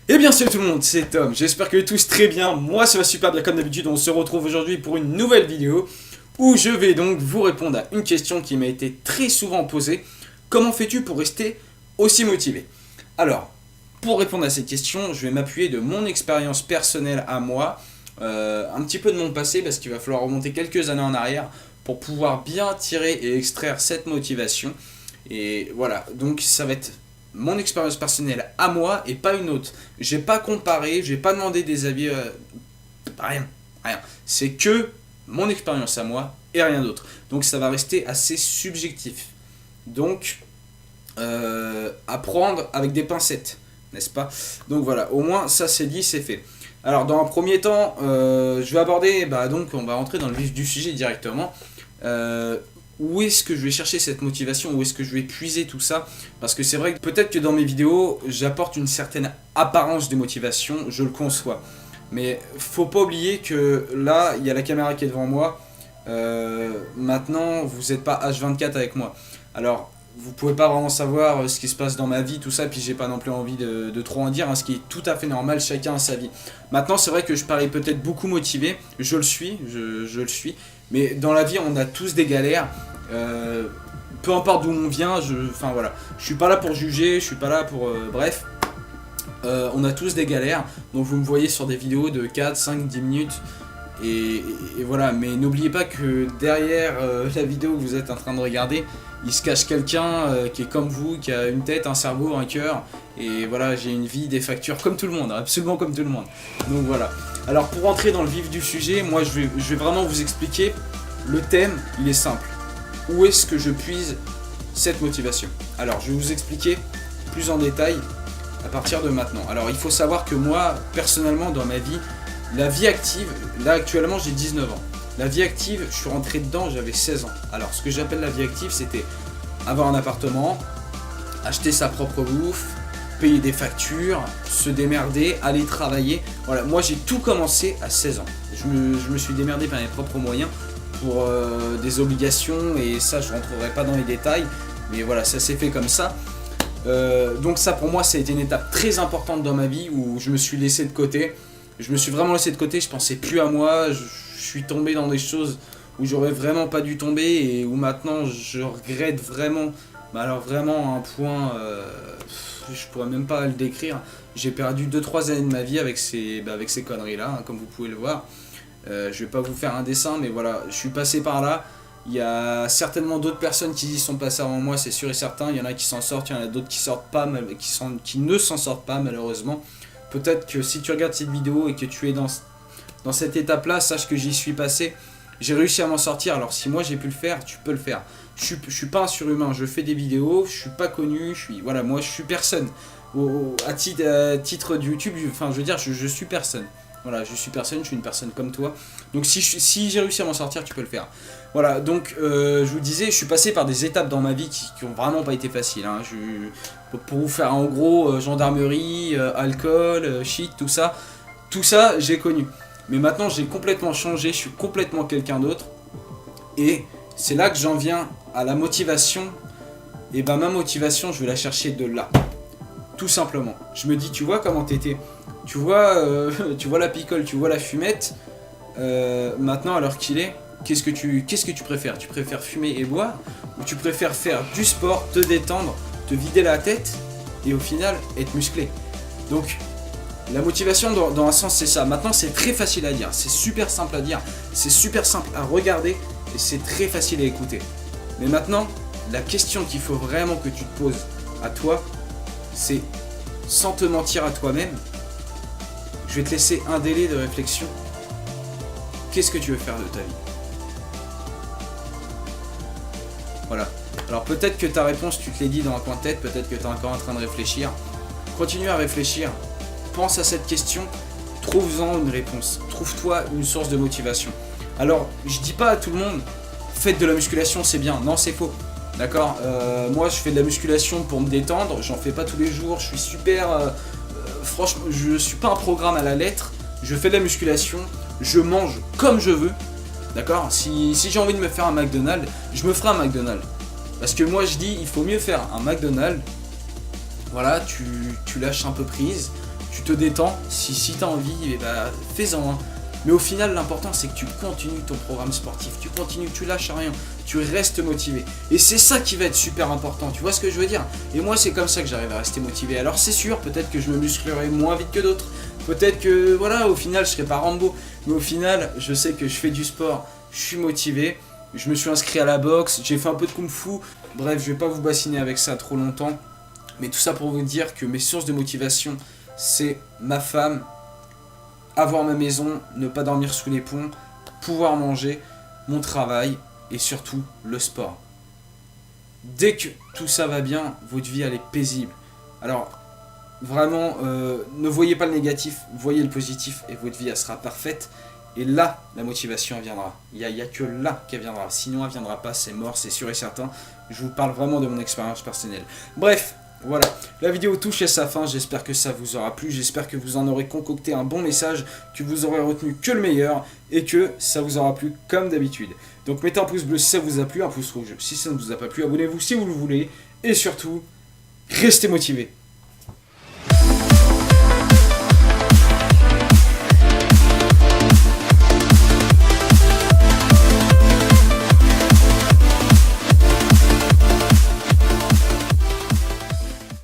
Eh bien salut tout le monde, c'est Tom, j'espère que tous très bien, moi ça va super bien comme d'habitude, on se retrouve aujourd'hui pour une nouvelle vidéo où je vais donc vous répondre à une question qui m'a été très souvent posée. Comment fais-tu pour rester aussi motivé? Alors, pour répondre à cette question, je vais m'appuyer de mon expérience personnelle à moi, un petit peu de mon passé parce qu'il va falloir remonter quelques années en arrière pour pouvoir bien tirer et extraire cette motivation. Et voilà, donc ça va être mon expérience personnelle à moi et pas une autre. J'ai pas comparé, j'ai pas demandé des avis, rien, rien. C'est que mon expérience à moi et rien d'autre. Donc ça va rester assez subjectif. Donc à prendre avec des pincettes, n'est-ce pas? Donc voilà, au moins ça c'est dit, c'est fait. Alors dans un premier temps, je vais aborder, donc on va rentrer dans le vif du sujet directement. Où est-ce que je vais chercher cette motivation, où est-ce que je vais puiser tout ça, parce que c'est vrai que peut-être que dans mes vidéos j'apporte une certaine apparence de motivation, je le conçois, mais faut pas oublier que là il y a la caméra qui est devant moi. Maintenant vous n'êtes pas H24 avec moi, alors vous pouvez pas vraiment savoir ce qui se passe dans ma vie, tout ça, puis j'ai pas non plus envie de trop en dire, hein, ce qui est tout à fait normal, chacun a sa vie. Maintenant c'est vrai que je parais peut-être beaucoup motivé, je le suis, je le suis, mais dans la vie on a tous des galères, peu importe d'où on vient, enfin voilà, je suis pas là pour juger, je suis pas là pour... bref, on a tous des galères, donc vous me voyez sur des vidéos de 4, 5, 10 minutes, et voilà, mais n'oubliez pas que derrière la vidéo que vous êtes en train de regarder, il se cache quelqu'un qui est comme vous, qui a une tête, un cerveau, un cœur, et voilà, j'ai une vie, des factures comme tout le monde, absolument comme tout le monde. Donc voilà. Alors pour rentrer dans le vif du sujet, moi je vais vraiment vous expliquer. Le thème, il est simple. Où est-ce que je puise cette motivation? Alors je vais vous expliquer plus en détail à partir de maintenant. Alors il faut savoir que moi, personnellement, dans ma vie, la vie active, là actuellement j'ai 19 ans. La vie active, je suis rentré dedans, j'avais 16 ans. Alors ce que j'appelle la vie active, c'était avoir un appartement, acheter sa propre bouffe, payer des factures, se démerder, aller travailler. Voilà, moi j'ai tout commencé à 16 ans. Je me suis démerdé par mes propres moyens pour des obligations, et ça je rentrerai pas dans les détails, mais voilà, ça s'est fait comme ça. Donc ça pour moi ça a été une étape très importante dans ma vie où je me suis laissé de côté. Je me suis vraiment laissé de côté, je pensais plus à moi, je suis tombé dans des choses où j'aurais vraiment pas dû tomber et où maintenant je regrette vraiment, mais alors vraiment à un point, je pourrais même pas le décrire. J'ai perdu 2-3 années de ma vie avec ces conneries là, hein, comme vous pouvez le voir. Je vais pas vous faire un dessin, mais voilà, je suis passé par là. Il y a certainement d'autres personnes qui y sont passées avant moi, c'est sûr et certain. Il y en a qui s'en sortent, il y en a d'autres qui sortent pas, qui ne s'en sortent pas malheureusement. Peut-être que si tu regardes cette vidéo et que tu es dans cette étape-là, sache que j'y suis passé. J'ai réussi à m'en sortir, alors si moi j'ai pu le faire, tu peux le faire. Je suis pas un surhumain, je fais des vidéos, je suis pas connu, voilà, moi je suis personne. À titre de YouTube, enfin je veux dire, je suis personne. Voilà, je suis personne, je suis une personne comme toi. Donc si j'ai réussi à m'en sortir, tu peux le faire. Voilà, donc je vous disais, je suis passé par des étapes dans ma vie qui ont vraiment pas été faciles, hein. Pour vous faire en gros, gendarmerie, alcool, shit, tout ça j'ai connu. Mais maintenant j'ai complètement changé, je suis complètement quelqu'un d'autre. Et c'est là que j'en viens à la motivation. Et ma motivation, je vais la chercher de là. Tout simplement. Je me dis, tu vois comment t'étais. Tu vois la picole, tu vois la fumette. Maintenant, à l'heure qu'il est, qu'est-ce que tu préfères? Tu préfères fumer et boire, ou tu préfères faire du sport, te détendre, te vider la tête et au final être musclé? Donc la motivation dans un sens c'est ça. Maintenant c'est très facile à dire, c'est super simple à dire, c'est super simple à regarder et c'est très facile à écouter. Mais maintenant la question qu'il faut vraiment que tu te poses à toi, c'est, sans te mentir à toi-même, je vais te laisser un délai de réflexion. Qu'est-ce que tu veux faire de ta vie? Voilà. Alors peut-être que ta réponse, tu te l'es dit dans un coin de tête, peut-être que tu es encore en train de réfléchir. Continue à réfléchir, pense à cette question, trouve-en une réponse, trouve-toi une source de motivation. Alors, je dis pas à tout le monde, faites de la musculation, c'est bien. Non, c'est faux. D'accord, moi je fais de la musculation pour me détendre, j'en fais pas tous les jours, je suis super... franchement, je suis pas un programme à la lettre, je fais de la musculation, je mange comme je veux. D'accord, si j'ai envie de me faire un McDonald's, je me ferai un McDonald's. Parce que moi je dis, il faut mieux faire un McDonald's. Voilà, tu lâches un peu prise, tu te détends, si tu as envie, eh ben, fais-en un. Mais au final, l'important, c'est que tu continues ton programme sportif, tu continues, tu lâches rien, tu restes motivé. Et c'est ça qui va être super important, tu vois ce que je veux dire? Et moi, c'est comme ça que j'arrive à rester motivé. Alors c'est sûr, peut-être que je me musclerai moins vite que d'autres, peut-être que, voilà, au final, je serai pas Rambo. Mais au final, je sais que je fais du sport, je suis motivé, je me suis inscrit à la boxe, j'ai fait un peu de kung-fu. Bref, je vais pas vous bassiner avec ça trop longtemps. Mais tout ça pour vous dire que mes sources de motivation, c'est ma femme, avoir ma maison, ne pas dormir sous les ponts, pouvoir manger, mon travail et surtout le sport. Dès que tout ça va bien, votre vie elle est paisible. Alors vraiment, ne voyez pas le négatif, voyez le positif et votre vie elle sera parfaite. Et là, la motivation elle viendra. Il y a que là qu'elle viendra. Sinon elle viendra pas, c'est mort, c'est sûr et certain. Je vous parle vraiment de mon expérience personnelle. Bref, voilà, la vidéo touche à sa fin, j'espère que ça vous aura plu, j'espère que vous en aurez concocté un bon message, que vous aurez retenu que le meilleur, et que ça vous aura plu comme d'habitude. Donc mettez un pouce bleu si ça vous a plu, un pouce rouge si ça ne vous a pas plu, abonnez-vous si vous le voulez, et surtout, restez motivés.